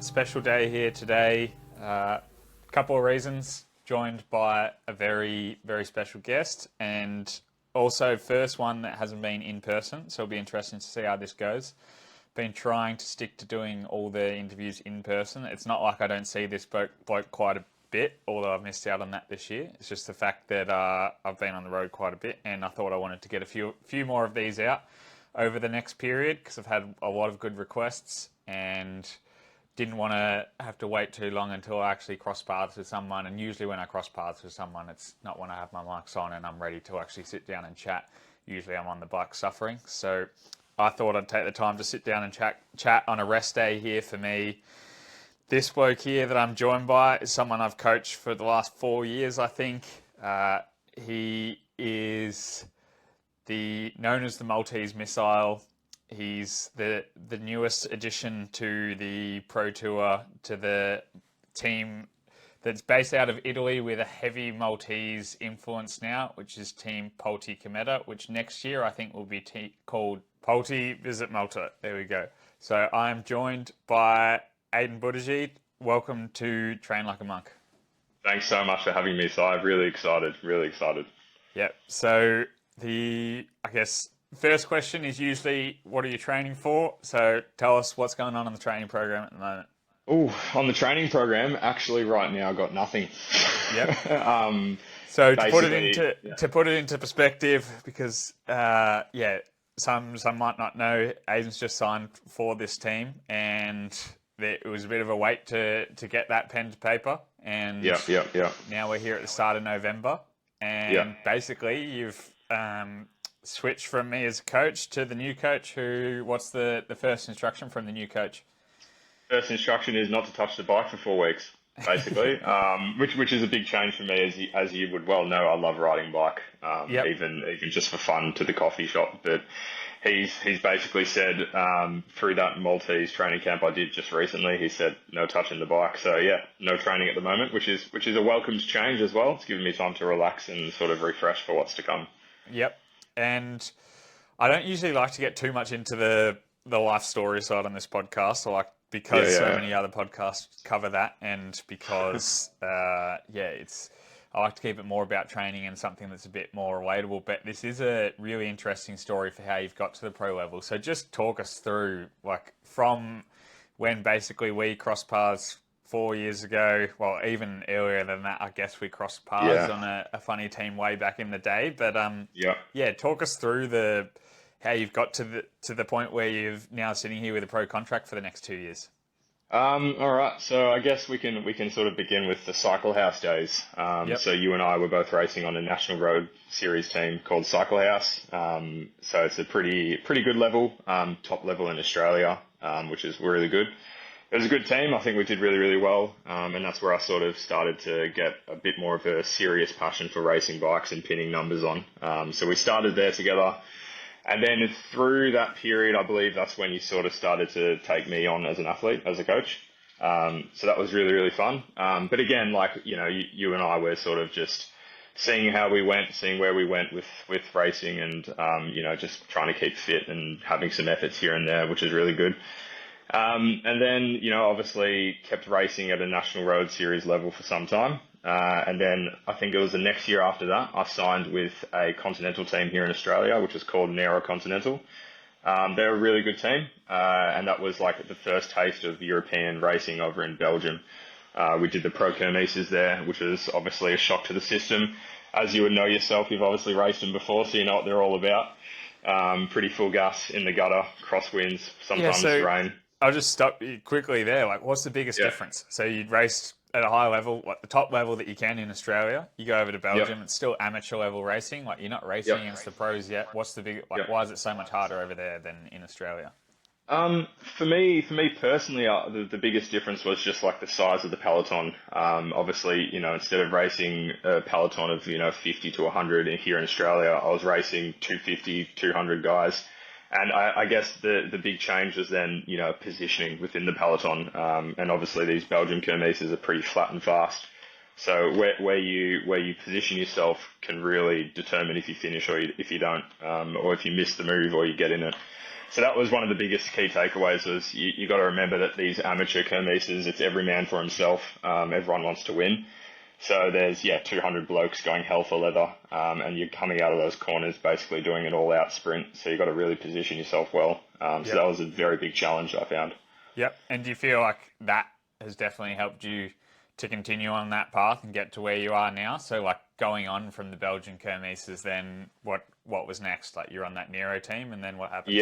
Special day here today. Couple of reasons. Joined by a very, very special guest, and also first one that hasn't been in person, so it'll be interesting to see how this goes. Been trying to stick to doing all the interviews in person. It's not like I don't see this bloke quite a bit, although I've missed out on that this year. It's just the fact that I've been on the road quite a bit, and I thought I wanted to get a few more of these out over the next period because I've had a lot of good requests and didn't want to have to wait too long until I actually cross paths with someone. And usually when I cross paths with someone, it's not when I have my mics on and I'm ready to actually sit down and chat. Usually I'm on the bike suffering. So I thought I'd take the time to sit down and chat on a rest day here for me. This bloke here that I'm joined by is someone I've coached for the last 4 years, I think. He is known as the Maltese missile. He's the newest addition to the Pro Tour, to the team that's based out of Italy with a heavy Maltese influence now, which is Team Polti Cometa, which next year I think will be called Polti Visit Malta. There we go. So I'm joined by Aiden Buttigieg. Welcome to Train Like a Monk. Thanks so much for having me, Si. Really excited, really excited. Yep. So I guess first question is usually, what are you training for? So tell us what's going on in the training program at the moment. Oh, on the training program, actually right now I've got nothing. Yep. So to put it into perspective, because some might not know, Aidan's just signed for this team, and it was a bit of a wait to get that pen to paper. And now we're here at the start of November, and basically you've switch from me as a coach to the new coach. What's the first instruction from the new coach? First instruction is not to touch the bike for 4 weeks, basically, which is a big change for me. As you would well know, I love riding bike, even just for fun to the coffee shop. But he's basically said through that Maltese training camp I did just recently, he said no touching the bike. So yeah, no training at the moment, which is a welcomed change as well. It's given me time to relax and sort of refresh for what's to come. Yep. And I don't usually like to get too much into the life story side on this podcast, because so many other podcasts cover that, and because I like to keep it more about training and something that's a bit more relatable. But this is a really interesting story for how you've got to the pro level. So just talk us through, from when basically we crossed paths 4 years ago, well, even earlier than that, I guess we crossed paths on a funny team way back in the day. But talk us through how you've got to the point where you're now sitting here with a pro contract for the next 2 years. All right, so I guess we can sort of begin with the Cycle House days. So you and I were both racing on a National Road Series team called Cycle House. So it's a pretty good level, top level in Australia, which is really good. It was a good team. I think we did really, really well. And that's where I sort of started to get a bit more of a serious passion for racing bikes and pinning numbers on. So we started there together. And then through that period, I believe that's when you sort of started to take me on as an athlete, as a coach. So that was really, really fun. But again, you and I were sort of just seeing how we went, seeing where we went with racing and, just trying to keep fit and having some efforts here and there, which is really good. And then, obviously kept racing at a National Road Series level for some time. And then I think it was the next year after that, I signed with a continental team here in Australia, which is called Nero Continental. They're a really good team. And that was the first taste of European racing over in Belgium. We did the Pro Kermesses there, which was obviously a shock to the system. As you would know yourself, you've obviously raced them before, so you know what they're all about. Pretty full gas in the gutter, crosswinds, sometimes rain. I'll just stop you quickly there. What's the biggest difference? So you'd raced at a high level, the top level that you can in Australia. You go over to Belgium, it's still amateur level racing. You're not racing against the pros yet. What's the big? Why is it so much harder over there than in Australia? For me personally, the biggest difference was just the size of the peloton. Obviously, instead of racing a peloton of 50 to 100 here in Australia, I was racing 250, 200 guys. And I guess the big change was then, positioning within the peloton. And obviously these Belgian Kermesses are pretty flat and fast. So where you position yourself can really determine if you finish or if you don't, or if you miss the move or you get in it. So that was one of the biggest key takeaways. Was you got to remember that these amateur kermesses, it's every man for himself. Everyone wants to win. So there's 200 blokes going hell for leather, and you're coming out of those corners basically doing an all-out sprint. So you've got to really position yourself well. So that was a very big challenge I found. Yep. And do you feel like that has definitely helped you to continue on that path and get to where you are now? So like going on from the Belgian kermesses, then what was next? Like you're on that Nero team, and then what happened?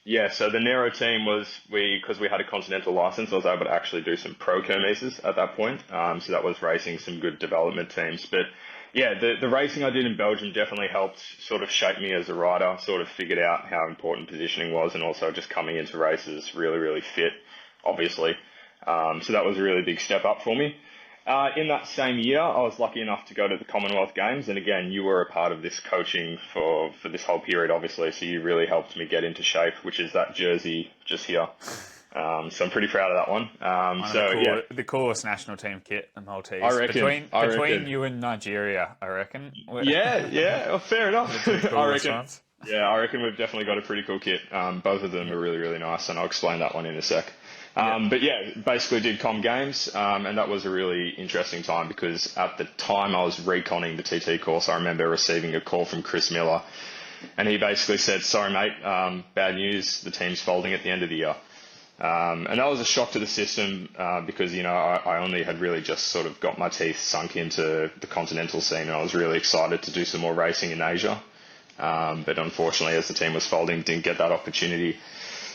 Yeah, so the Nero team was, because we had a continental license, I was able to actually do some pro kermesses at that point. So that was racing some good development teams. But yeah, the racing I did in Belgium definitely helped sort of shape me as a rider, sort of figured out how important positioning was, and also just coming into races really, really fit, obviously. So that was a really big step up for me. In that same year, I was lucky enough to go to the Commonwealth Games. And again, you were a part of this coaching for this whole period, obviously. So you really helped me get into shape, which is that jersey just here. So I'm pretty proud of that one. The coolest national team kit, the Maltese. I reckon. Between you and Nigeria, I reckon. Yeah. Well, fair enough. I reckon. Yeah, I reckon we've definitely got a pretty cool kit. Both of them are really, really nice, and I'll explain that one in a sec. But yeah, basically did Com Games, and that was a really interesting time because at the time I was reconning the TT course. I remember receiving a call from Chris Miller, and he basically said, "Sorry, mate, bad news. The team's folding at the end of the year." And that was a shock to the system because, I only had really just sort of got my teeth sunk into the continental scene, and I was really excited to do some more racing in Asia. But unfortunately, as the team was folding, didn't get that opportunity.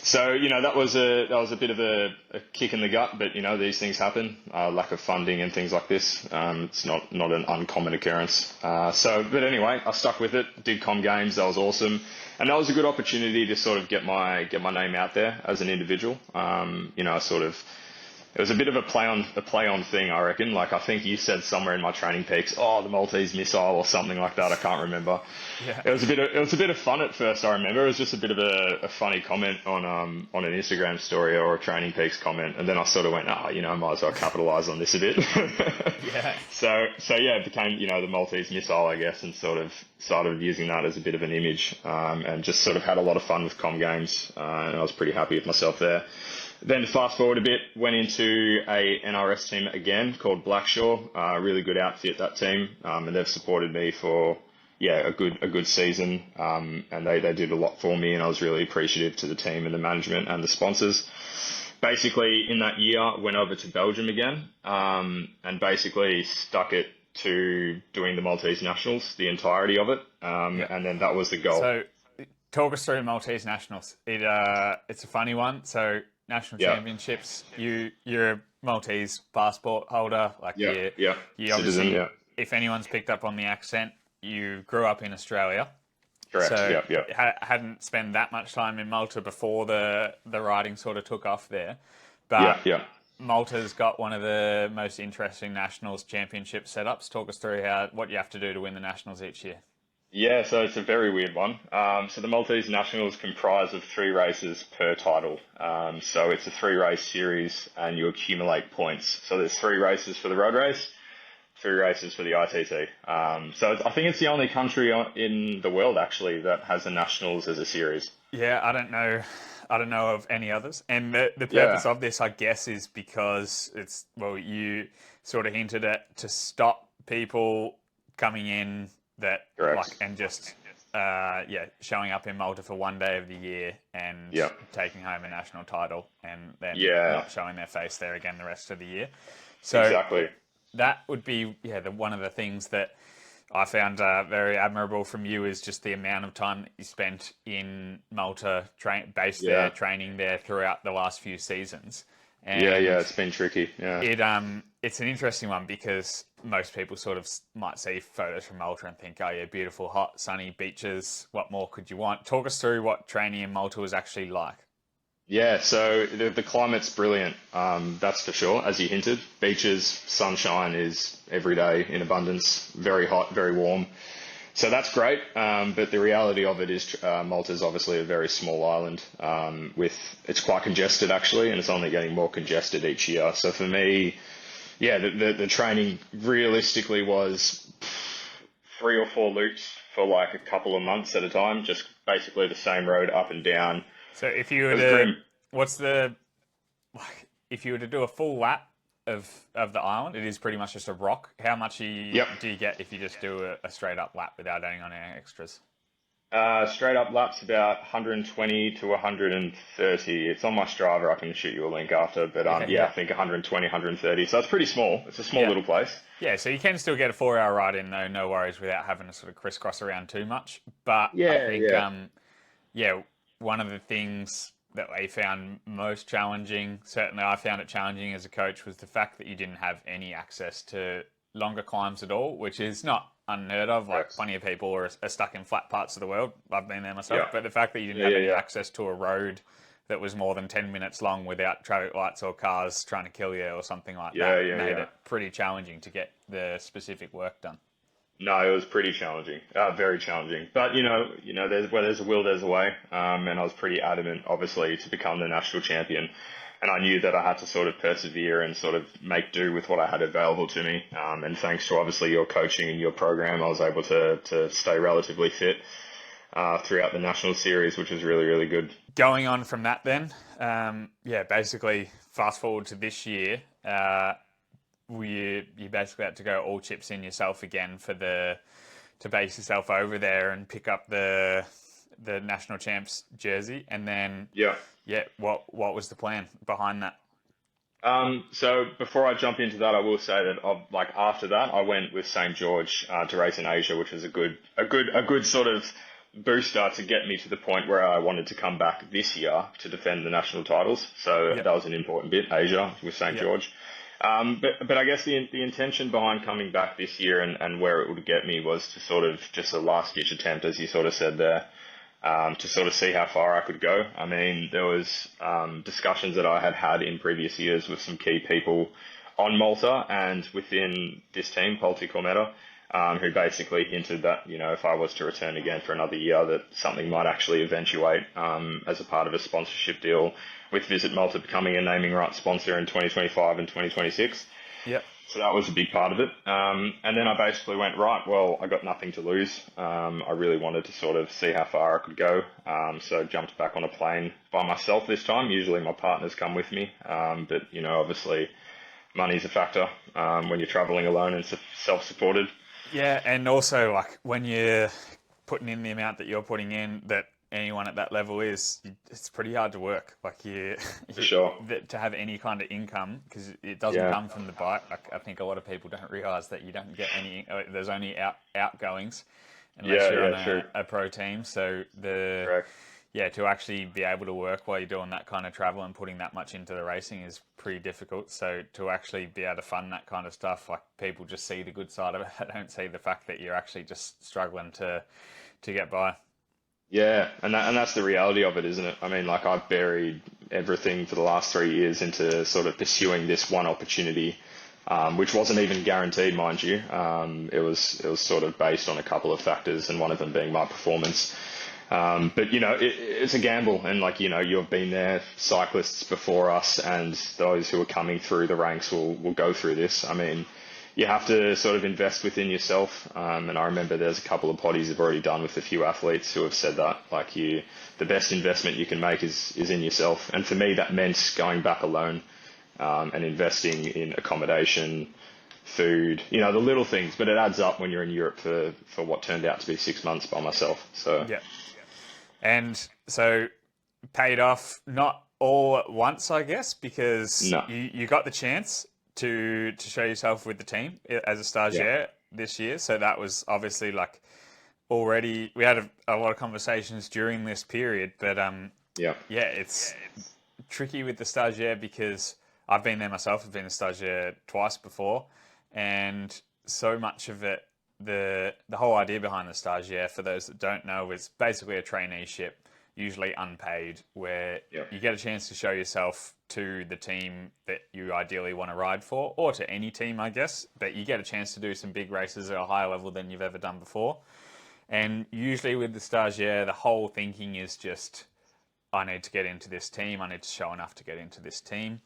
So, that was a bit of a kick in the gut, but, these things happen, lack of funding and things like this. It's not an uncommon occurrence. But anyway, I stuck with it, did Com Games, that was awesome. And that was a good opportunity to sort of get my name out there as an individual. It was a bit of a play on thing, I reckon. Like, I think you said somewhere in my training peaks, the Maltese missile or something like that. I can't remember. Yeah. It was a bit of fun at first. I remember it was just a bit of a funny comment on an Instagram story or a training peaks comment, and then I sort of went, I might as well capitalize on this a bit. Yeah. So yeah, it became the Maltese missile, I guess, and sort of started using that as a bit of an image, and just sort of had a lot of fun with Com Games, and I was pretty happy with myself there. Then to fast forward a bit, went into a NRS team again called Blackshaw, really good outfit, that team, and they've supported me for a good season, and they did a lot for me, and I was really appreciative to the team and the management and the sponsors. Basically, in that year, went over to Belgium again, and basically stuck it to doing the Maltese Nationals, the entirety of it, and then that was the goal. So, talk us through Maltese Nationals. It's a funny one. So, national championships, you're a Maltese passport holder. You Citizen, obviously, if anyone's picked up on the accent, you grew up in Australia. Correct. So hadn't spent that much time in Malta before the riding sort of took off there. But Malta's got one of the most interesting nationals championship setups. Talk us through what you have to do to win the nationals each year. Yeah, so it's a very weird one. So the Maltese Nationals comprise of 3 races per title. So it's a 3-race series, and you accumulate points. So there's 3 races for the road race, 3 races for the ITT. So I think it's the only country in the world actually that has the Nationals as a series. Yeah, I don't know of any others. And the purpose of this, I guess, is because you sort of hinted at to stop people coming in that showing up in Malta for one day of the year and taking home a national title and then not showing their face there again the rest of the year. So exactly. That would be one of the things that I found very admirable from you is just the amount of time that you spent in Malta, there, training there throughout the last few seasons. And it's been tricky. Yeah, it's an interesting one because most people sort of might see photos from Malta and think, beautiful, hot, sunny beaches. What more could you want? Talk us through what training in Malta was actually like. Yeah, so the climate's brilliant, that's for sure. As you hinted, beaches, sunshine is every day in abundance, very hot, very warm. So that's great, but the reality of it is Malta's obviously a very small island. It's quite congested actually, and it's only getting more congested each year. So for me, yeah, the training realistically was 3 or 4 loops for like a couple of months at a time, just basically the same road up and down. So if you were It was to, grim. what's the, if you were to do a full lap of the island, it is pretty much just a rock. How much do Yep. you get if you just do a straight up lap without adding on any extras? Straight up laps about 120 to 130. It's on my Strava. I can shoot you a link after, but I think 120, 130. So it's pretty small. It's a small little place. Yeah, so you can still get a 4 hour ride in though, no worries, without having to sort of crisscross around too much. But I think, one of the things that we found most challenging, certainly I found it challenging as a coach, was the fact that you didn't have any access to longer climbs at all, which is not unheard of. Like plenty of people are stuck in flat parts of the world. I've been there myself. But the fact that you didn't have any access to a road that was more than 10 minutes long without traffic lights or cars trying to kill you or something like that made it pretty challenging to get the specific work done. No, it was pretty challenging, very challenging. But where there's a will, there's a way. And I was pretty adamant, obviously, to become the national champion. And I knew that I had to sort of persevere and sort of make do with what I had available to me. And thanks to obviously your coaching and your program, I was able to stay relatively fit throughout the national series, which was really, really good. Going on from that then, basically fast forward to this year, you basically had to go all chips in yourself again to base yourself over there and pick up the national champs jersey, and then what was the plan behind that? So before I jump into that, I will say that after that, I went with St. George to race in Asia, which was a good sort of booster to get me to the point where I wanted to come back this year to defend the national titles. So that was an important bit, Asia with St. George. But I guess the intention behind coming back this year and where it would get me was to sort of just a last ditch attempt, as you sort of said there, to sort of see how far I could go. I mean, there was discussions that I had in previous years with some key people on Malta and within this team, Polti Cormetta, who basically hinted that, if I was to return again for another year, that something might actually eventuate as a part of a sponsorship deal with Visit Malta becoming a naming rights sponsor in 2025 and 2026. Yep. So that was a big part of it. And then I basically went, right, well, I got nothing to lose. I really wanted to sort of see how far I could go. So jumped back on a plane by myself this time. Usually my partners come with me. But, obviously money's a factor when you're traveling alone and self-supported. Yeah, and also like when you're putting in the amount that you're putting in, that anyone at that level is, it's pretty hard to work. Like For sure. To have any kind of income, because it doesn't come from the bike. Like, I think a lot of people don't realise that you don't get any. There's only outgoings unless you're on a pro team. So to actually be able to work while you're doing that kind of travel and putting that much into the racing is pretty difficult. So to actually be able to fund that kind of stuff, like people just see the good side of it. They don't see the fact that you're actually just struggling to get by. Yeah, and that's the reality of it, isn't it? I mean, like I've buried everything for the last 3 years into sort of pursuing this one opportunity, which wasn't even guaranteed, mind you. It was sort of based on a couple of factors, and one of them being my performance. But it's a gamble, and you've been there, cyclists before us, and those who are coming through the ranks will go through this. I mean, you have to sort of invest within yourself. And I remember there's a couple of poddies I've already done with a few athletes who have said that, the best investment you can make is in yourself. And for me, that meant going back alone, and investing in accommodation, food, the little things, but it adds up when you're in Europe for what turned out to be 6 months by myself. So, yeah. And so paid off, not all at once, I guess, because you got the chance to show yourself with the team as a stagiaire this year. So that was obviously already, we had a lot of conversations during this period, but it's tricky with the stagiaire because I've been there myself. I've been a stagiaire twice before, and so much of it, the whole idea behind the stagiaire, for those that don't know, is basically a traineeship, usually unpaid, where you get a chance to show yourself to the team that you ideally want to ride for, or to any team, I guess, but you get a chance to do some big races at a higher level than you've ever done before. And usually with the stagiaire, the whole thinking is just, I need to get into this team, I need to show enough to get into this team.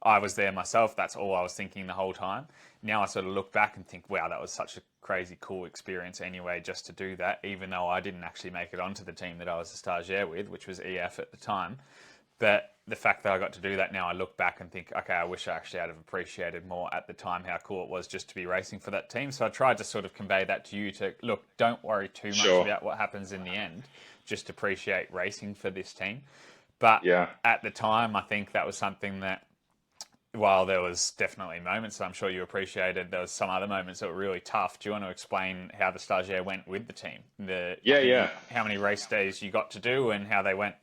I was there myself. That's all I was thinking the whole time. Now I sort of look back and think, wow, that was such a crazy cool experience anyway, just to do that, even though I didn't actually make it onto the team that I was a stagiaire with, which was EF at the time. But the fact that I got to do that now, I look back and think, okay, I wish I actually had have appreciated more at the time how cool it was just to be racing for that team. So I tried to sort of convey that to you to, look, don't worry too much about what happens in the end. Just appreciate racing for this team. But at the time, I think that was something that, while there was definitely moments that I'm sure you appreciated, there was some other moments that were really tough. Do you want to explain how the stagiaire went with the team? How many race days you got to do and how they went?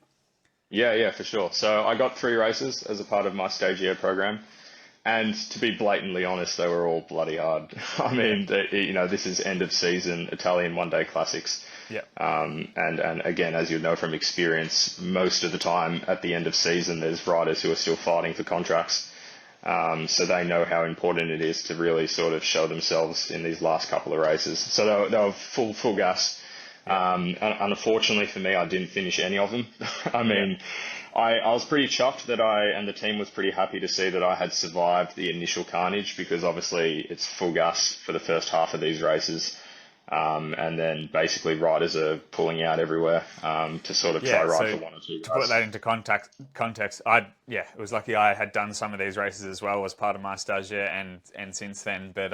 Yeah, for sure. So I got 3 races as a part of my stagiaire program. And to be blatantly honest, they were all bloody hard. I mean, this is end of season Italian one-day classics. Yeah. And again, as you know from experience, most of the time at the end of season, there's riders who are still fighting for contracts. So they know how important it is to really sort of show themselves in these last couple of races. So they were full gas. Unfortunately for me, I didn't finish any of them. I mean, I was pretty chuffed that and the team was pretty happy to see that I had survived the initial carnage, because obviously it's full gas for the first half of these races. And then basically riders are pulling out everywhere to sort of try ride for 1 or 2 guys. To put that into context, it was lucky I had done some of these races as well as part of my stagiaire and since then, but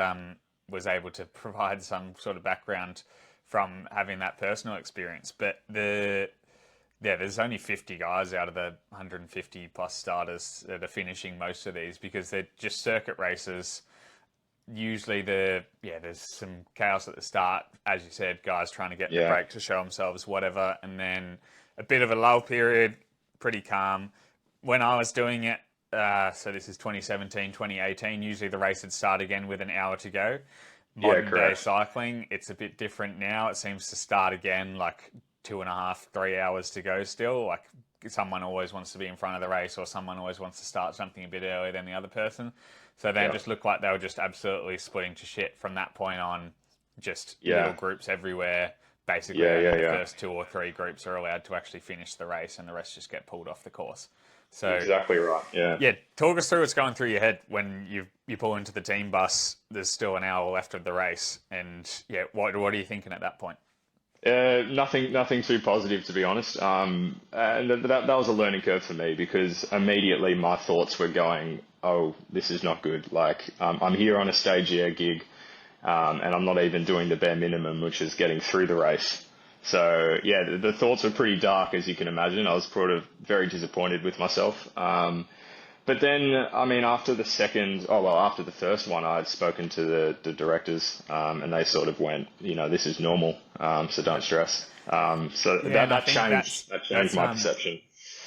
was able to provide some sort of background from having that personal experience. But there's only 50 guys out of the 150 plus starters that are finishing most of these, because they're just circuit races. Usually there's some chaos at the start, as you said, guys trying to get the break to show themselves, whatever, and then a bit of a lull period, pretty calm. When I was doing it, so this is 2017, 2018, usually the race would start again with an hour to go. Modern day cycling, it's a bit different now. It seems to start again like 2.5, 3 hours to go still. Like someone always wants to be in front of the race, or someone always wants to start something a bit earlier than the other person. So they just looked like they were just absolutely splitting to shit from that point on. Just little groups everywhere. Basically, the first 2 or 3 groups are allowed to actually finish the race, and the rest just get pulled off the course. So exactly right. Yeah. Talk us through what's going through your head when you pull into the team bus. There's still an hour left of the race, and what are you thinking at that point? Nothing too positive, to be honest. And that was a learning curve for me, because immediately my thoughts were going, oh, this is not good. Like, I'm here on a stagiaire gig, and I'm not even doing the bare minimum, which is getting through the race. So the thoughts were pretty dark, as you can imagine. I was sort of very disappointed with myself. But then, I mean, after the first one, I had spoken to the directors, and they sort of went, this is normal, so don't stress. That changed my perception.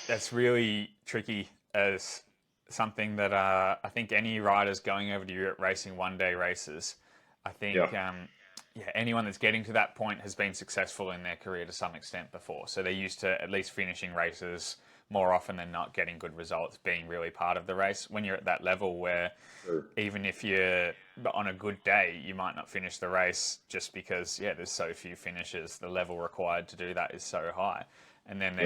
That's really tricky as something that I think any riders going over to Europe racing one-day races, I think anyone that's getting to that point has been successful in their career to some extent before. So they're used to at least finishing races more often than not, getting good results, being really part of the race. When you're at that level where even if you're on a good day, you might not finish the race just because, there's so few finishes. The level required to do that is so high. And then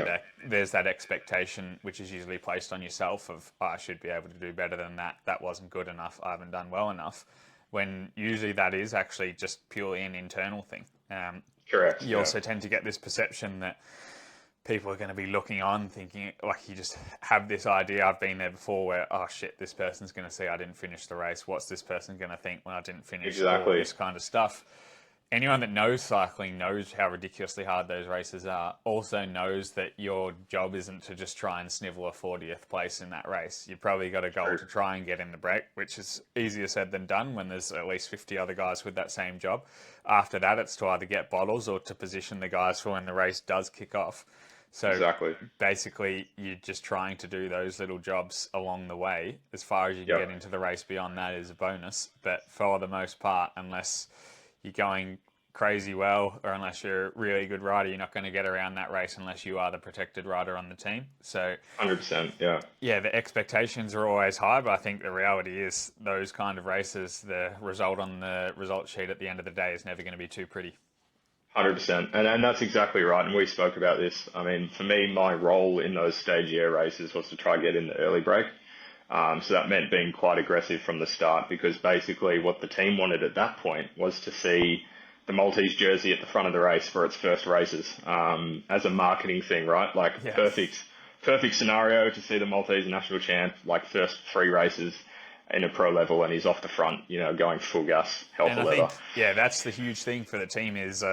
there's that expectation, which is usually placed on yourself of, I should be able to do better than that. That wasn't good enough. I haven't done well enough. When usually that is actually just purely an internal thing. Correct. You also tend to get this perception that people are going to be looking on thinking, like, you just have this idea, I've been there before, where, oh shit, this person's going to see I didn't finish the race. What's this person going to think when I didn't finish? Exactly. All this kind of stuff. Anyone that knows cycling knows how ridiculously hard those races are, also knows that your job isn't to just try and snivel a 40th place in that race. You've probably got a goal to try and get in the break, which is easier said than done when there's at least 50 other guys with that same job. After that, it's to either get bottles or to position the guys for when the race does kick off. So basically, you're just trying to do those little jobs along the way. As far as you can get into the race beyond that is a bonus. But for the most part, unless you're going crazy well, or unless you're a really good rider, you're not going to get around that race unless you are the protected rider on the team. So 100%, the expectations are always high, but I think the reality is those kind of races, the result on the result sheet at the end of the day is never going to be too pretty. 100%, and that's exactly right. And we spoke about this. I mean, for me, my role in those stagiaire races was to try and get in the early break. So that meant being quite aggressive from the start, because basically what the team wanted at that point was to see the Maltese jersey at the front of the race for its first races, as a marketing thing, right? Like Yeah. perfect scenario to see the Maltese national champ, like first 3 races in a pro level, and he's off the front, going full gas, hell And for I leather. think, that's the huge thing for the team is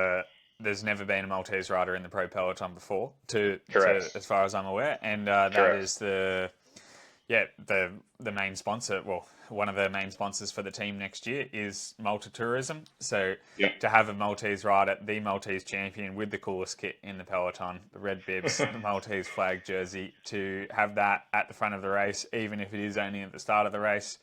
there's never been a Maltese rider in the pro peloton before, Correct. as far as I'm aware, and that Correct. is the main sponsor. Well, one of the main sponsors for the team next year is Malta Tourism. So Yeah. to have a Maltese rider, the Maltese champion with the coolest kit in the peloton, the red bibs, the Maltese flag jersey, to have that at the front of the race, even if it is only at the start of the race.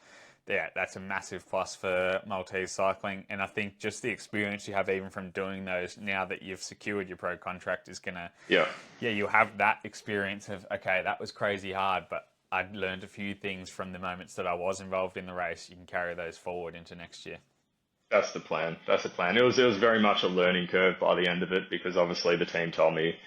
Yeah, that's a massive plus for Maltese cycling. And I think just the experience you have even from doing those now that you've secured your pro contract is going to, Yeah. you'll have that experience of, okay, that was crazy hard, but I'd learned a few things from the moments that I was involved in the race. You can carry those forward into next year. That's the plan. That's the plan. It was very much a learning curve by the end of it, because obviously the team told me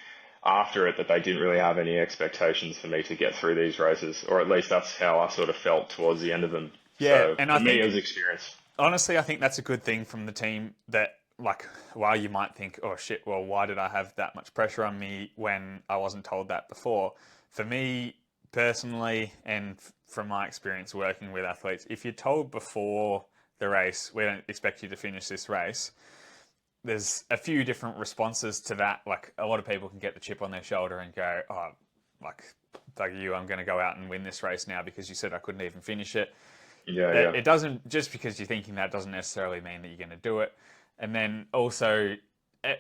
after it that they didn't really have any expectations for me to get through these races, or at least that's how I sort of felt towards the end of them. Yeah, so and for I me, think, it was experience. honestly, I think that's a good thing from the team that, like, while you might think, oh shit, well, why did I have that much pressure on me when I wasn't told that before? For me personally, and from my experience working with athletes, if you're told before the race, we don't expect you to finish this race, there's a few different responses to that. Like, a lot of people can get the chip on their shoulder and go, oh, like you, I'm going to go out and win this race now because you said I couldn't even finish it. Yeah, yeah. It doesn't, just because you're thinking that doesn't necessarily mean that you're going to do it. And then also,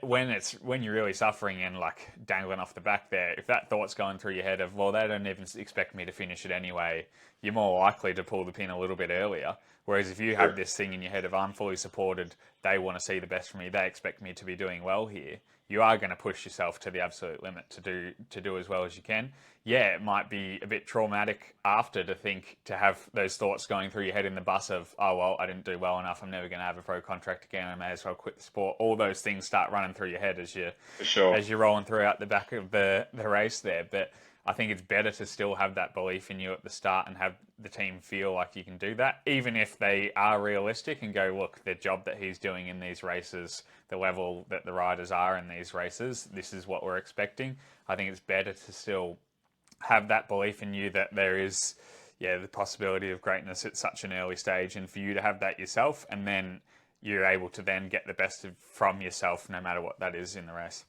when you're really suffering and like dangling off the back there, if that thought's going through your head of, well, they don't even expect me to finish it anyway, you're more likely to pull the pin a little bit earlier. Whereas if you have this thing in your head of, I'm fully supported, they want to see the best from me, they expect me to be doing well here, you are going to push yourself to the absolute limit to do as well as you can. Yeah, it might be a bit traumatic after to have those thoughts going through your head in the bus of, oh, well, I didn't do well enough, I'm never going to have a pro contract again, I may as well quit the sport. All those things start running through your head as you're rolling throughout the back of the race there. But I think it's better to still have that belief in you at the start and have the team feel like you can do that, even if they are realistic and go, look, the job that he's doing in these races, the level that the riders are in these races, this is what we're expecting. I think it's better to still have that belief in you that there is, the possibility of greatness at such an early stage, and for you to have that yourself, and then you're able to then get the best from yourself, no matter what that is in the race.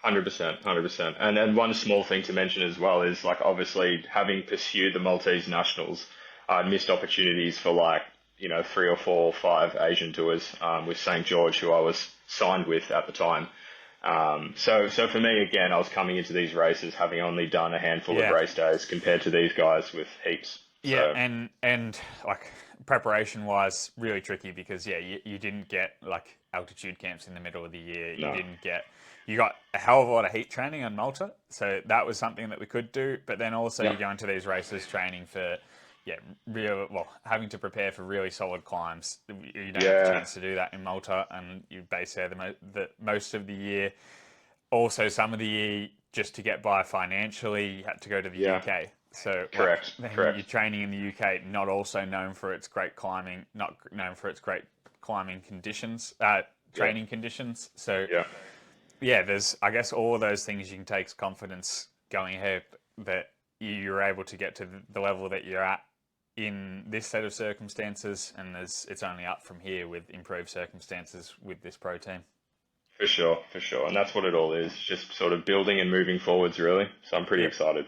100%, 100%. And then one small thing to mention as well is, like, obviously having pursued the Maltese nationals, I missed opportunities for 3 or 4 or 5 Asian tours with St. George, who I was signed with at the time. So for me, again, I was coming into these races having only done a handful of race days compared to these guys with heaps. Yeah, and like preparation wise, really tricky because you didn't get like altitude camps in the middle of the year. No. You got a hell of a lot of heat training on Malta, so that was something that we could do. But then also you go into these races training for having to prepare for really solid climbs. You don't have a chance to do that in Malta, and you base there the most of the year. Also, some of the year, just to get by financially, you had to go to the UK. So correct. You're training in the UK, not also known for its great climbing, not known for its great climbing conditions, training conditions. So there's, I guess, all of those things you can take as confidence going ahead that you're able to get to the level that you're at in this set of circumstances, and it's only up from here with improved circumstances with this pro team. For sure. And that's what it all is, just sort of building and moving forwards, really. So I'm pretty excited.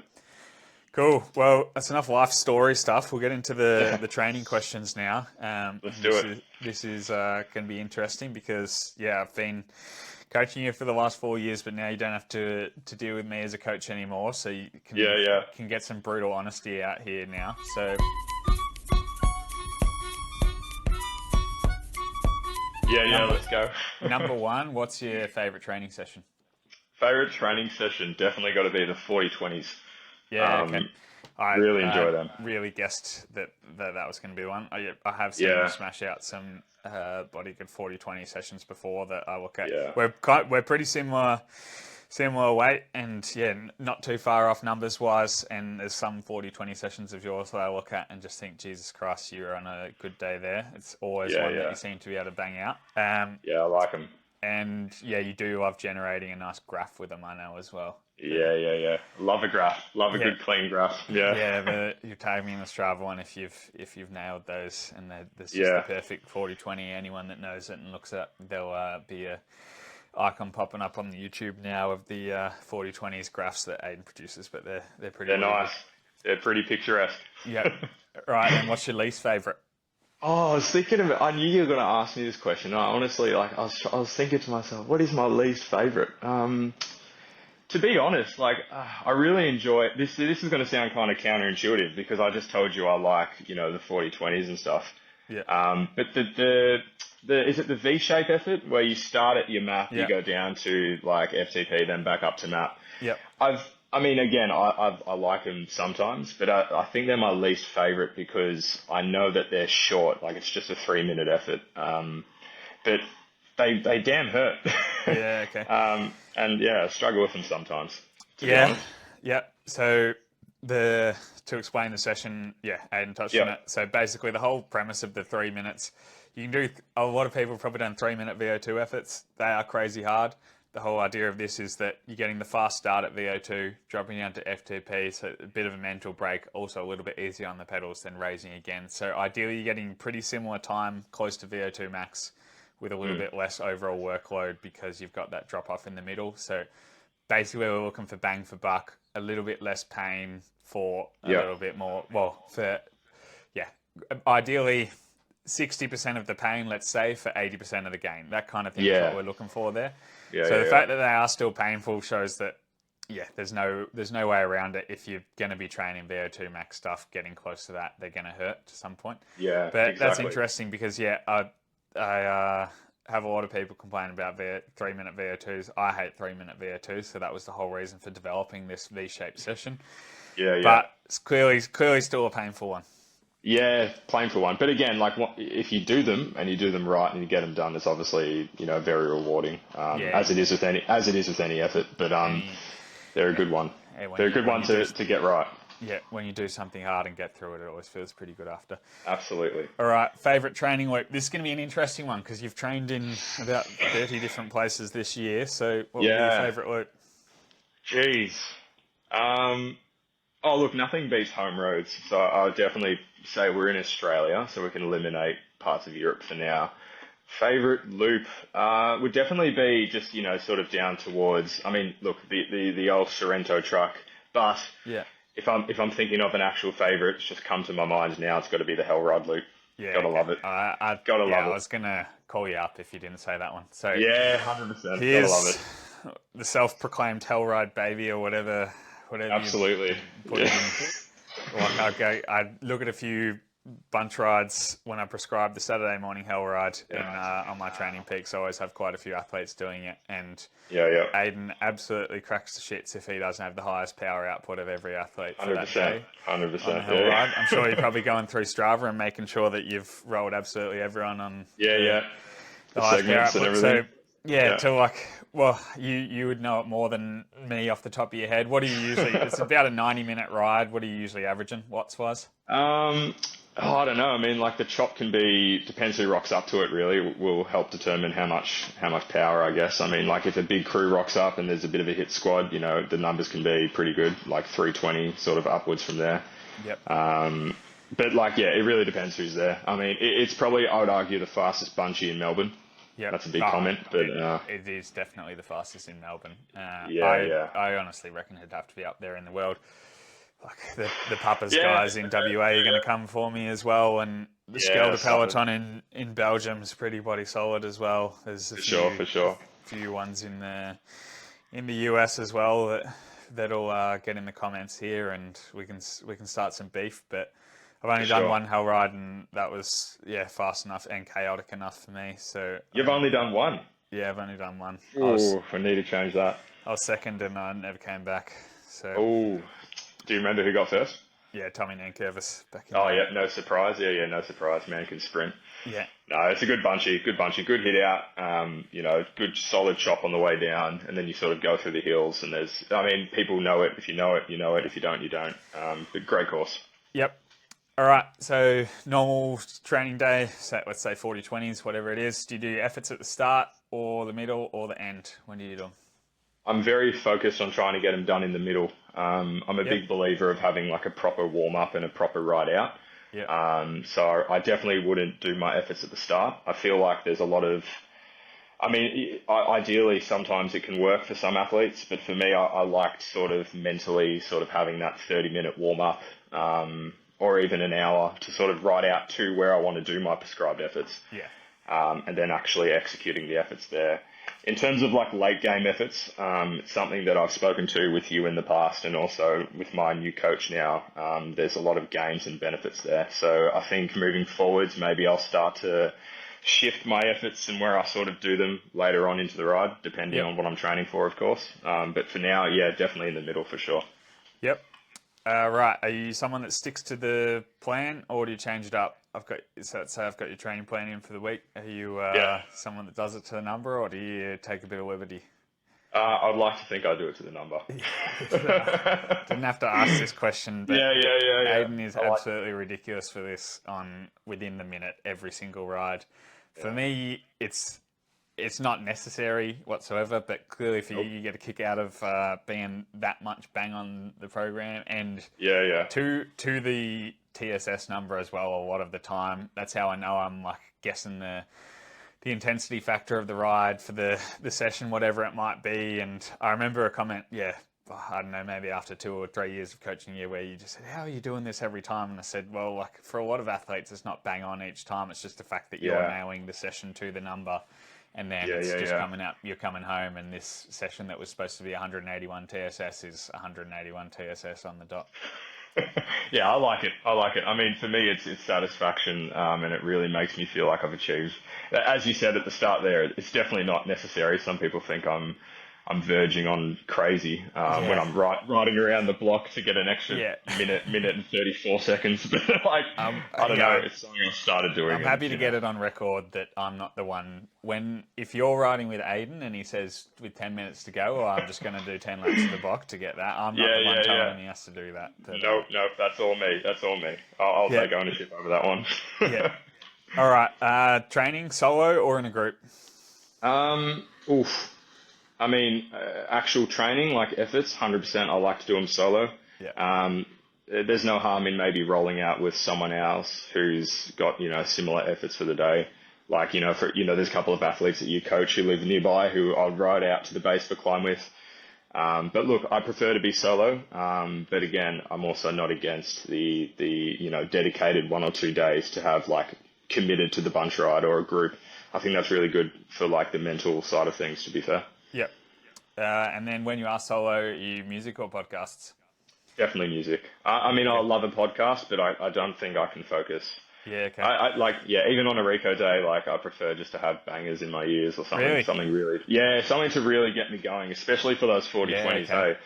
Cool. Well, that's enough life story stuff. We'll get into the training questions now. Let's do it. This is going to be interesting because, I've been coaching you for the last 4 years, but now you don't have to deal with me as a coach anymore. So you can get some brutal honesty out here now. So let's go. Number one, what's your favourite training session? Favorite training session definitely got to be the 40-20s. Yeah, okay. I really enjoy them. Really guessed that was going to be one. I have seen you smash out some Buttigieg 40-20 sessions before that I look at. Yeah. We're pretty similar similar weight, and not too far off numbers wise. And there's some 40-20 sessions of yours that I look at and just think, Jesus Christ, you're on a good day there. It's always one that you seem to be able to bang out. Yeah, I like them. And you do love generating a nice graph with them, I know as well. Yeah. Love a graph. Love a good clean graph. Yeah. Yeah, you tag me in the Strava one if you've nailed those, and there's just the perfect 40-20. Anyone that knows it and looks at, there'll be a icon popping up on the YouTube now of the 40-20s graphs that Aiden produces, but they're pretty. They're nice. They're pretty picturesque. Yep. Right. And what's your least favourite? Oh, I was thinking of it. I knew you were going to ask me this question. I honestly, I was thinking to myself, what is my least favourite? To be honest, I really enjoy this. This is going to sound kind of counterintuitive because I just told you I like, the 40-20s and stuff. Yeah. But is it the V-shape effort where you start at your map, you go down to like FTP, then back up to map? Yep. I like them sometimes, but I think they're my least favorite because I know that they're short. Like it's just a 3-minute effort. But they damn hurt. Yeah. Okay. I struggle with them sometimes. Yeah. So to explain the session, Aiden touched on it. So basically the whole premise of the 3 minutes, you can do, a lot of people have probably done 3-minute VO2 efforts. They are crazy hard. The whole idea of this is that you're getting the fast start at VO2, dropping down to FTP, so a bit of a mental break, also a little bit easier on the pedals than raising again. So ideally you're getting pretty similar time, close to VO2 max, with a little bit less overall workload because you've got that drop off in the middle. So basically we're looking for bang for buck, a little bit less pain for a little bit more, ideally 60% of the pain, let's say, for 80% of the gain. That kind of thing is what we're looking for there. The fact that they are still painful shows that, there's no way around it. If you're going to be training VO2 max stuff, getting close to that, they're going to hurt to some point. Yeah, but exactly. That's interesting because, I have a lot of people complain about 3-minute VO2s. I hate 3-minute VO2s, so that was the whole reason for developing this V-shaped session. But it's clearly still a painful one. Yeah, painful one. But again, if you do them and you do them right and you get them done, it's obviously very rewarding. As it is with any effort. But they're a good one. They're a good one to get right. Yeah, when you do something hard and get through it, it always feels pretty good after. Absolutely. All right, favourite training loop. This is going to be an interesting one because you've trained in about 30 different places this year. So what would be your favourite loop? Jeez. Look, nothing beats home roads. So I'll definitely say we're in Australia, so we can eliminate parts of Europe for now. Favourite loop would definitely be just, sort of down towards, the old Sorrento truck. But if I'm thinking of an actual favourite, it's just come to my mind now, it's got to be the Hell Rod loop. Gotta love it. Gotta love it. I was going to call you up if you didn't say that one. So 100%. Here's gotta love it. The self-proclaimed Hell Ride baby or whatever. Absolutely. I look at a few bunch rides when I prescribe the Saturday morning Hell Ride on my training peaks. I always have quite a few athletes doing it, and Aiden absolutely cracks the shits if he doesn't have the highest power output of every athlete for that day. 100%. Hell Ride. I'm sure you're probably going through Strava and making sure that you've rolled absolutely everyone on the highest power segments and output. everything. You would know it more than me off the top of your head. What do you usually? It's about a 90-minute ride. What are you usually averaging watts wise? I don't know. The chop can be, depends who rocks up to it really, will help determine how much power, I guess. If a big crew rocks up and there's a bit of a hit squad, the numbers can be pretty good, like 320 sort of upwards from there. Yep. But it really depends who's there. It's probably, I would argue, the fastest bunchy in Melbourne. Yeah, that's a big comment, but it is definitely the fastest in Melbourne. I honestly reckon it'd have to be up there in the world. Like the Papas guys in WA are going to come for me as well, and the Skelter peloton in Belgium is pretty body solid as well. There's for sure. Few ones in the US as well that'll get in the comments here, and we can start some beef, but. I've only done one Hell Ride, and that was fast enough and chaotic enough for me. So you've only done one? Yeah, I've only done one. We need to change that. I was second, and I never came back. So do you remember who got first? Yeah, Tommy Nankervis back in. Oh yeah, no surprise. Yeah, no surprise. Man can sprint. Yeah. No, it's a good bunchy, good hit out. Good solid chop on the way down, and then you sort of go through the hills. And people know it. If you know it, you know it. If you don't, you don't. But great course. Yep. All right. So normal training day, so let's say 40/20s, whatever it is. Do you do efforts at the start or the middle or the end? When do you do them? I'm very focused on trying to get them done in the middle. I'm a big believer of having like a proper warm up and a proper ride out. Yeah. So I definitely wouldn't do my efforts at the start. I feel like there's a lot of, ideally sometimes it can work for some athletes, but for me, I liked sort of mentally sort of having that 30-minute warm up, or even an hour to sort of ride out to where I want to do my prescribed efforts. Yeah. And then actually executing the efforts there. In terms of like late game efforts, it's something that I've spoken to with you in the past and also with my new coach now. There's a lot of gains and benefits there. So I think moving forwards, maybe I'll start to shift my efforts and where I sort of do them later on into the ride, depending on what I'm training for, of course. But for now, yeah, definitely in the middle for sure. Yep. Right. Are you someone that sticks to the plan, or do you change it up? Let's say I've got your training plan in for the week. Are you someone that does it to the number, or do you take a bit of liberty? I'd like to think I do it to the number. Didn't have to ask this question, but yeah. Aiden is absolutely ridiculous for this on within the minute every single ride. For me, it's not necessary whatsoever, but clearly for you get a kick out of being that much bang on the program and to the TSS number as well a lot of the time. That's how I know I'm like guessing the intensity factor of the ride for the session, whatever it might be. And I remember a comment, I don't know, maybe after 2 or 3 years of coaching you where you just said, how are you doing this every time? And I said, well, like for a lot of athletes, it's not bang on each time. It's just the fact that you're nailing the session to the number. And then coming out, you're coming home, and this session that was supposed to be 181 TSS is 181 TSS on the dot. Yeah, I like it. I mean, for me, it's satisfaction, and it really makes me feel like I've achieved. As you said at the start there, it's definitely not necessary. Some people think I'm verging on crazy when I'm riding around the block to get an extra minute and 34 seconds. But like, I don't know, it's something I've started doing. I'm happy to get it on record that I'm not the one. If you're riding with Aiden and he says with 10 minutes to go, I'm just going to do 10 laps of the block to get that, I'm not the one telling him he has to do that. But, nope, that's all me. I'll take ownership over that one. All right, training, solo or in a group? Actual training, like efforts, 100%. I like to do them solo. Yeah. There's no harm in maybe rolling out with someone else who's got, similar efforts for the day. Like, there's a couple of athletes that you coach who live nearby who I'll ride out to the base for climb with. But look, I prefer to be solo. But again, I'm also not against the dedicated 1 or 2 days to have like committed to the bunch ride or a group. I think that's really good for like the mental side of things, to be fair. Yep. And then when you are solo, are you music or podcasts? Definitely music. I love a podcast, but I don't think I can focus. Yeah, okay. Even on a Rico day, like I prefer just to have bangers in my ears or something. Really? Something to really get me going, especially for those 40/20s. Okay. Hey,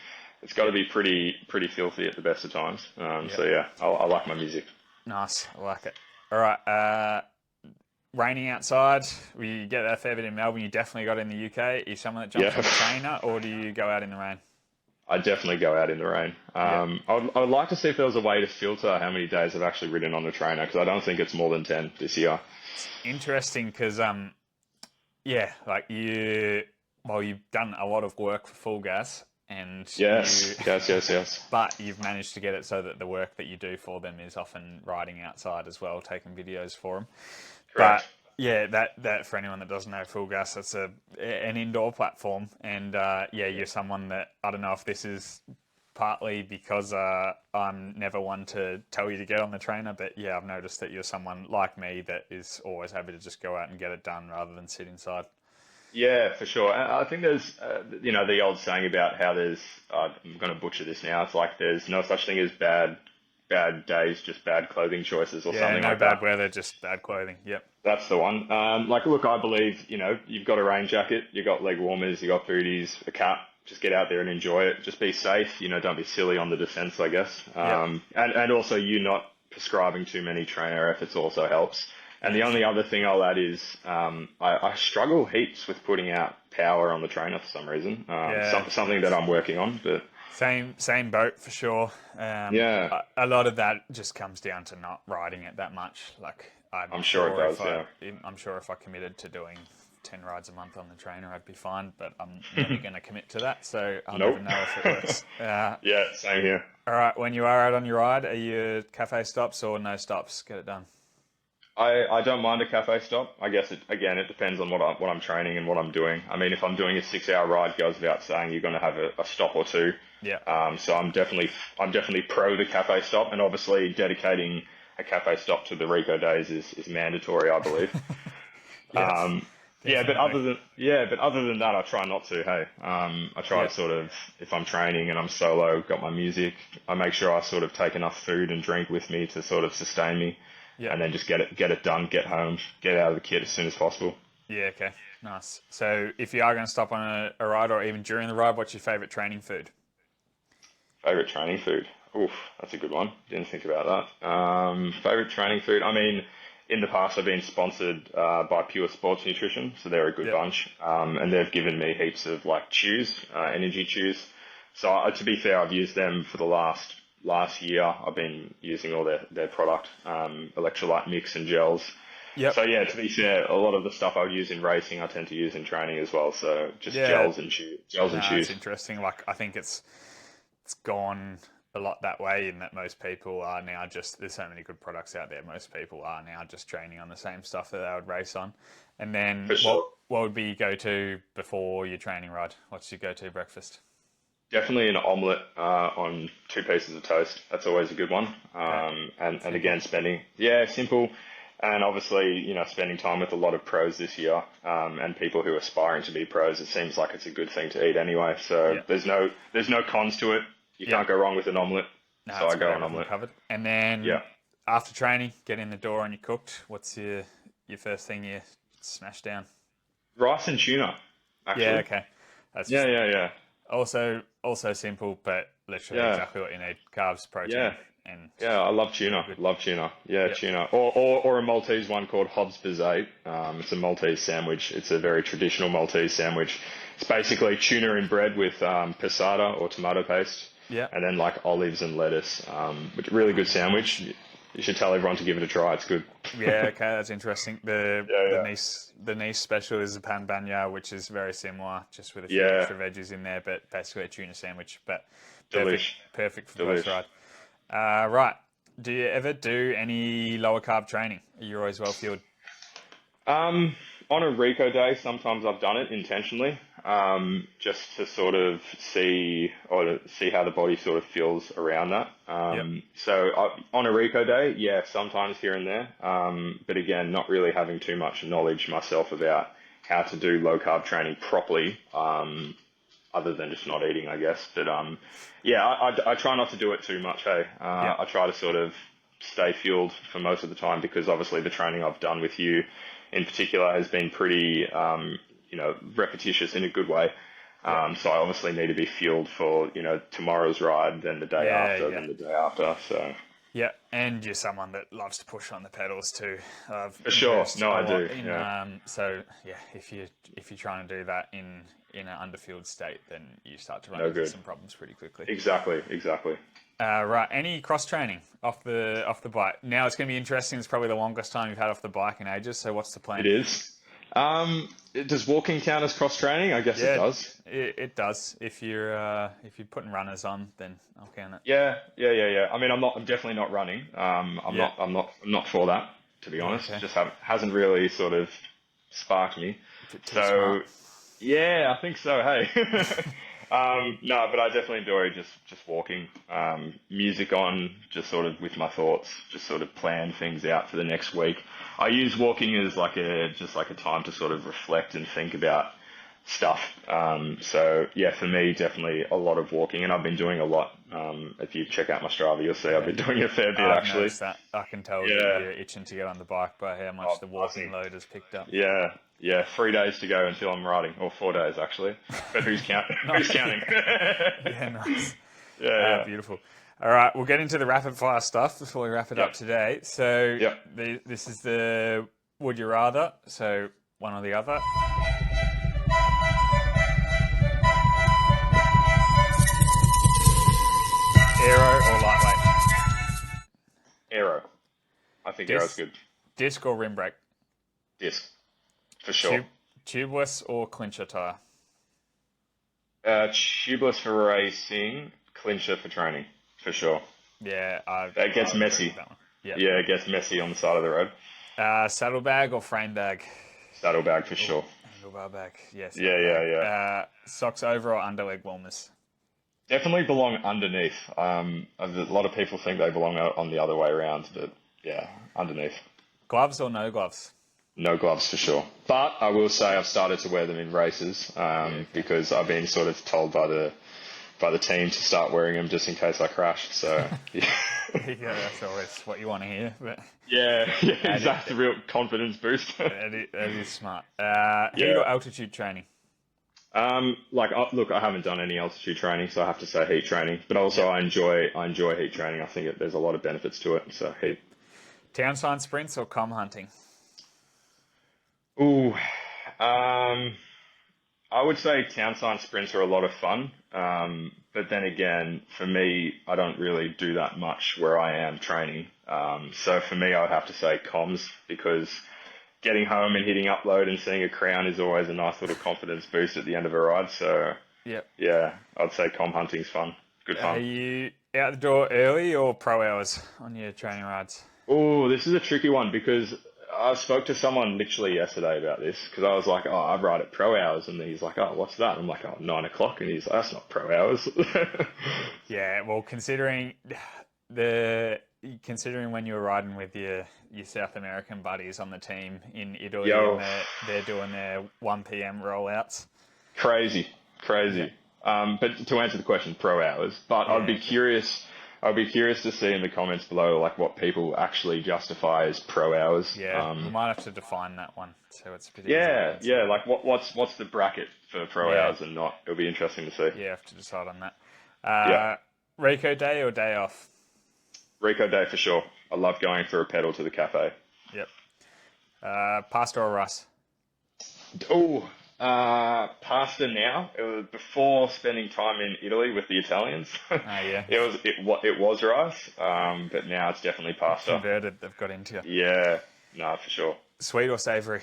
it's got to be pretty filthy at the best of times. So yeah, I like my music. Nice, I like it. All right, raining outside, we get that a fair bit in Melbourne. You definitely got it in the UK. Are you someone that jumps on the trainer, or do you go out in the rain? I definitely go out in the rain. I would like to see if there was a way to filter how many days I've actually ridden on the trainer, because I don't think it's more than 10 this year. It's interesting because, you've done a lot of work for Full Gas. And yes. But you've managed to get it so that the work that you do for them is often riding outside as well, taking videos for them. Correct. But yeah, that for anyone that doesn't know Full Gas, that's an indoor platform, and you're someone that I don't know if this is partly because I'm never one to tell you to get on the trainer, but yeah, I've noticed that you're someone like me that is always happy to just go out and get it done rather than sit inside. Yeah, for sure. I think there's, the old saying about how there's, I'm going to butcher this now. It's like there's no such thing as bad days, just bad clothing choices or something like that. Yeah, no bad weather, just bad clothing. Yep. That's the one. Look, I believe, you've got a rain jacket, you've got leg warmers, you've got booties, a cap, just get out there and enjoy it. Just be safe, don't be silly on the descents, I guess. Yep. And also you not prescribing too many trainer efforts also helps. And the only other thing I'll add is I struggle heaps with putting out power on the trainer for some reason. Something that I'm working on, but same boat for sure. Yeah. A lot of that just comes down to not riding it that much. Like I'm sure it does. I'm sure if I committed to doing 10 rides a month on the trainer, I'd be fine. But I'm never going to commit to that, so I'll never know if it works. Yeah, same here. All right, when you are out on your ride, are you cafe stops or no stops? Get it done. I don't mind a cafe stop. I guess it depends on what I'm training and what I'm doing. I mean, if I'm doing a 6-hour ride, goes without saying you're going to have a stop or two. Yeah. So I'm definitely pro the cafe stop, and obviously dedicating a cafe stop to the Rico days is mandatory, I believe. Yes. But other than that, I try not to. Hey, I try to sort of, if I'm training and I'm solo, got my music, I make sure I sort of take enough food and drink with me to sort of sustain me. Yeah. And then just get it done, get home, get out of the kit as soon as possible. Yeah, okay. Nice. So if you are going to stop on a ride or even during the ride, what's your favourite training food? Favourite training food? Oof, that's a good one. Didn't think about that. Favourite training food? I mean, in the past I've been sponsored by Pure Sports Nutrition, so they're a good bunch. And they've given me heaps of like chews, energy chews. So to be fair, I've used them for the last year. I've been using all their product, electrolyte mix and gels. Yep. So yeah, to be fair, a lot of the stuff I would use in racing, I tend to use in training as well. So just gels and chews. It's interesting. Like I think it's gone a lot that way in that most people are now there's so many good products out there. Most people are now just training on the same stuff that they would race on. And then what would be your go-to before your training ride? What's your go-to breakfast? Definitely an omelette on 2 pieces of toast. That's always a good one. And again, simple. And obviously, spending time with a lot of pros this year and people who are aspiring to be pros, it seems like it's a good thing to eat anyway. So there's no cons to it. You can't go wrong with an omelette. No, so I go on omelette. Covered. And then after training, get in the door and you're cooked. What's your first thing you smash down? Rice and tuna, actually. Yeah, okay. That's yeah. Also simple, but literally exactly what you need. Carbs, protein. I love tuna. Tuna. Or a Maltese one called Hobbs Bazate. It's a Maltese sandwich. It's a very traditional Maltese sandwich. It's basically tuna in bread with passata or tomato paste. Yeah. And then like olives and lettuce. Really good sandwich. You should tell everyone to give it a try. It's good. Yeah, okay, that's interesting. The niche special is a pan banya, which is very similar, just with a few extra veggies in there, but basically a tuna sandwich. But perfect for the first ride. Right. Do you ever do any lower carb training? Are you always well fueled? On a Rico day, sometimes I've done it intentionally, just to sort of see how the body sort of feels around that. So on a Rico day, sometimes here and there. But again, not really having too much knowledge myself about how to do low carb training properly, other than just not eating, I guess. But I try not to do it too much. I try to sort of stay fueled for most of the time because obviously the training I've done with you in particular has been pretty, repetitious in a good way. So I obviously need to be fueled for, tomorrow's ride, then the day after, then the day after. So. Yeah, and you're someone that loves to push on the pedals too. For sure. No, I do. So if you're trying to do that in an underfueled state, then you start to run into some problems pretty quickly. Exactly. Right. Any cross training off the bike? Now it's going to be interesting. It's probably the longest time you've had off the bike in ages. So what's the plan? It is. Does walking count as cross training? I guess it does. It does. If you're putting runners on, then I'll count it. Yeah. I mean, I'm definitely not running. I'm not for that, to be honest. Okay. Just hasn't really sort of sparked me. So smart. Yeah, I think so. Hey. No, but I definitely enjoy just walking, music on, just sort of with my thoughts, just sort of plan things out for the next week. I use walking as like a time to sort of reflect and think about stuff. So yeah, for me, definitely a lot of walking, and I've been doing a lot. If you check out my Strava, you'll see I've been doing a fair bit I've actually. noticed that. I can tell that Yeah. you're itching to get on the bike by how much Oh, the walking buzzing. load has picked up. Yeah, yeah. 3 days to go until I'm riding, or 4 days actually. But who's counting? Who's counting? Yeah, nice. Yeah. Beautiful. All right, we'll get into the rapid fire stuff before we wrap it up Yep. today. So Yep. this is the would you rather, so one or the other. Aero or lightweight? Aero. I think aero's good. Disc or rim brake? Disc, for sure. Tubeless or clincher tyre? Tubeless for racing, clincher for training, for sure. Yeah, That gets messy. That one. Yep. Yeah, it gets messy on the side of the road. Saddlebag or frame bag? Saddlebag for sure. Handlebar bag, yes. Yeah. Socks over or under leg warmers? Definitely belong underneath. A lot of people think they belong on the other way around, but yeah, underneath. Gloves or no gloves? No gloves for sure. But I will say I've started to wear them in races because I've been sort of told by the team to start wearing them just in case I crash. So yeah, that's always what you want to hear. But yeah, exactly. Real confidence boost. that is smart. Heat or altitude training? Look, I haven't done any altitude training, so I have to say heat training. But also, I enjoy heat training. I think there's a lot of benefits to it. So heat. Town sign sprints or comm hunting? Ooh, I would say town sign sprints are a lot of fun. But then again, for me, I don't really do that much where I am training. So for me, I would have to say comms because getting home and hitting upload and seeing a crown is always a nice little confidence boost at the end of a ride. So yeah, I'd say comm hunting's fun. Good fun. Are you out the door early or pro hours on your training rides? Oh, this is a tricky one because I spoke to someone literally yesterday about this because I was like, oh, I ride at pro hours. And he's like, oh, what's that? I'm like, oh, 9 o'clock. And he's like, that's not pro hours. Yeah, well, considering when you were riding with your South American buddies on the team in Italy and they're doing their 1 p.m. rollouts. Crazy. Yeah. But to answer the question, pro hours. But I'd be curious to see in the comments below like what people actually justify as pro hours. Yeah, we might have to define that one. So it's a bit easy. Yeah. Like what's the bracket for pro hours and not? It'll be interesting to see. Yeah, have to decide on that. Rico day or day off? Rico day for sure. I love going for a pedal to the cafe. Yep. Pasta or rice? Oh, pasta now. It was before spending time in Italy with the Italians. Yeah. It was rice, but now it's definitely pasta. Converted, they've got into you. Yeah, no, for sure. Sweet or savoury?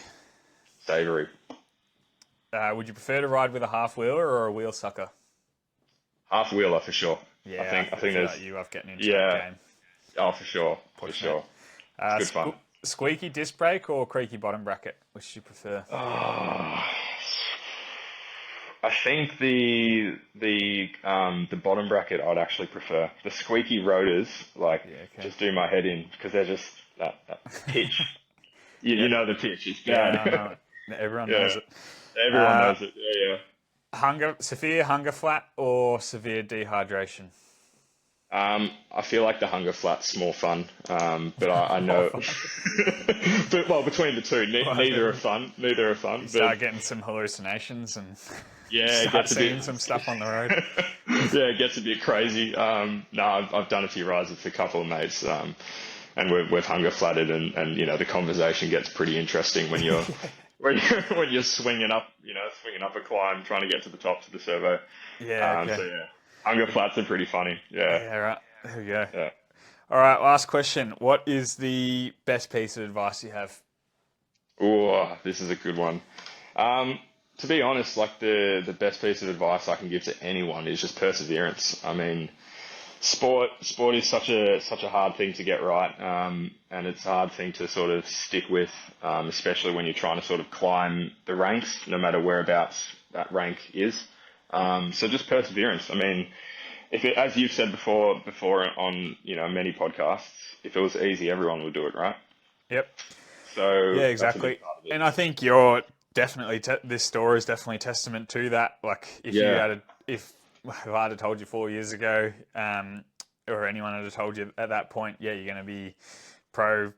Savoury. Would you prefer to ride with a half wheeler or a wheel sucker? Half wheeler for sure. Yeah, I think there's you love getting into that game. Oh, for sure. It's good fun. Squeaky disc brake or creaky bottom bracket? Which do you prefer? I think the bottom bracket I'd actually prefer. The squeaky rotors, just do my head in because they're just that pitch. You know the pitch is bad. Yeah, everyone knows it. Everyone knows it. Yeah. Severe hunger flat or severe dehydration? I feel like the hunger flat's more fun, but I know. But between the two, neither are fun. Neither are fun. You start getting some hallucinations and start seeing some stuff on the road. Yeah, it gets a bit crazy. I've done a few rides with a couple of mates, and we've hunger flatted, and the conversation gets pretty interesting when you're when you're swinging up a climb, trying to get to the top to the servo. Yeah. Okay. So yeah. Hunger flats are pretty funny. Yeah. Yeah, right. There we go. Yeah. All right, last question. What is the best piece of advice you have? Oh, this is a good one. To be honest, like the best piece of advice I can give to anyone is just perseverance. I mean, sport is such a hard thing to get right, and it's a hard thing to sort of stick with, especially when you're trying to sort of climb the ranks, no matter whereabouts that rank is. So just perseverance. I mean, as you've said before on many podcasts, if it was easy, everyone would do it, right? Yep. So yeah, exactly. And I think you're definitely this story is definitely testament to that. Like if I had told you 4 years ago, or anyone had told you at that point, yeah, you're going to be pro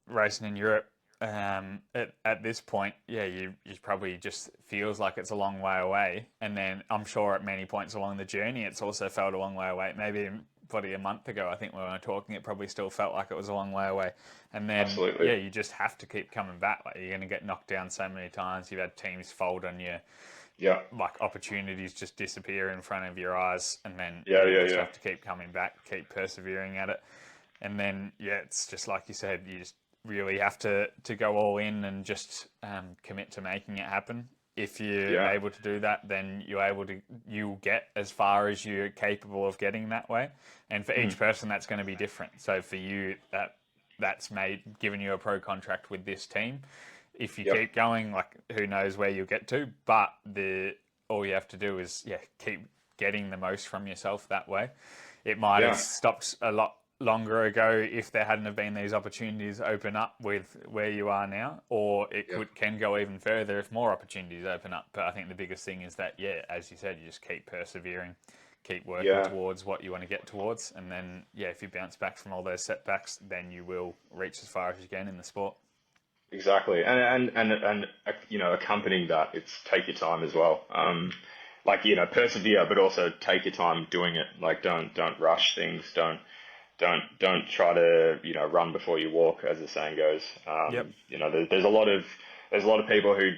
racing in Europe. At this point, yeah, you probably just feels like it's a long way away. And then I'm sure at many points along the journey, it's also felt a long way away. Maybe probably a month ago, I think when we were talking, it probably still felt like it was a long way away. And then, Absolutely. yeah, you just have to keep coming back. Like you're going to get knocked down so many times. You've had teams fold on you. Yeah. Like opportunities just disappear in front of your eyes. And then you just have to keep coming back, keep persevering at it. And then, yeah, it's just like you said, you just really have to go all in and just commit to making it happen. If you're able to do that, then you'll get as far as you're capable of getting that way. And for each person, that's going to be different. So for you, that's given you a pro contract with this team. If you keep going, like who knows where you'll get to, but all you have to do is keep getting the most from yourself that way. It might have stopped a lot longer ago if there hadn't have been these opportunities open up with where you are now, or it can go even further if more opportunities open up. But I think the biggest thing is that, as you said, you just keep persevering, keep working towards what you want to get towards. And then, if you bounce back from all those setbacks, then you will reach as far as you can in the sport. Exactly. And accompanying that, it's take your time as well. Persevere, but also take your time doing it. Like, don't rush things. Don't try to run before you walk, as the saying goes. There's a lot of people who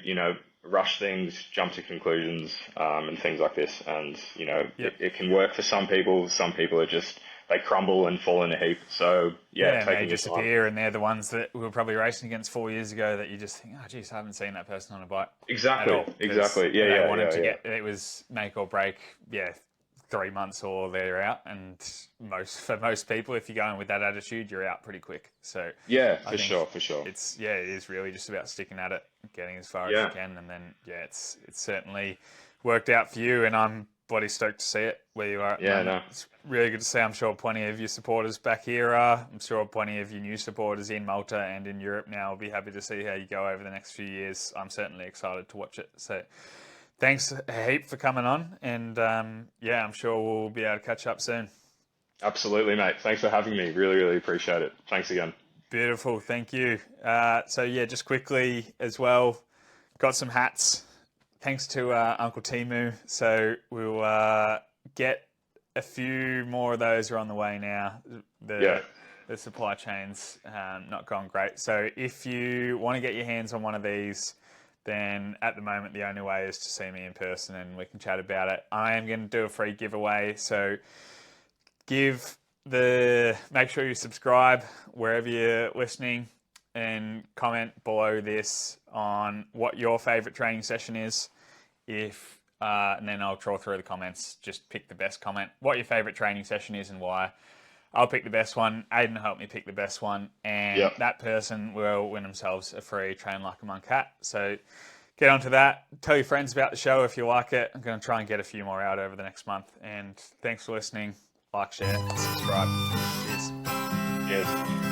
rush things, jump to conclusions, and things like this. And it can work for some people. Some people are just they crumble and fall in a heap. So and they disappear, and they're the ones that we were probably racing against 4 years ago that you just think, oh geez, I haven't seen that person on a bike. Exactly. It was make or break. 3 months or they're out, and for most people, if you're going with that attitude, you're out pretty quick. So for sure. It is really just about sticking at it, getting as far as you can, and then it's certainly worked out for you, and I'm bloody stoked to see it where you are. It's really good to see. I'm sure plenty of your supporters back here are. I'm sure plenty of your new supporters in Malta and in Europe now will be happy to see how you go over the next few years. I'm certainly excited to watch it. So thanks a heap for coming on, and I'm sure we'll be able to catch up soon. Absolutely, mate. Thanks for having me. Really, really appreciate it. Thanks again. Beautiful. Thank you. Just quickly as well, got some hats. Thanks to Uncle Timu. So we'll get a few more of those are on the way now. The supply chain's not gone great. So if you want to get your hands on one of these, then at the moment the only way is to see me in person and we can chat about it. I am going to do a free giveaway, so make sure you subscribe wherever you're listening and comment below this on what your favourite training session is. And then I'll trawl through the comments, just pick the best comment, what your favourite training session is and why. I'll pick the best one. Aiden will help me pick the best one. And that person will win themselves a free Train Like a Monk hat. So get onto that. Tell your friends about the show if you like it. I'm going to try and get a few more out over the next month. And thanks for listening. Like, share, subscribe. Cheers. Cheers.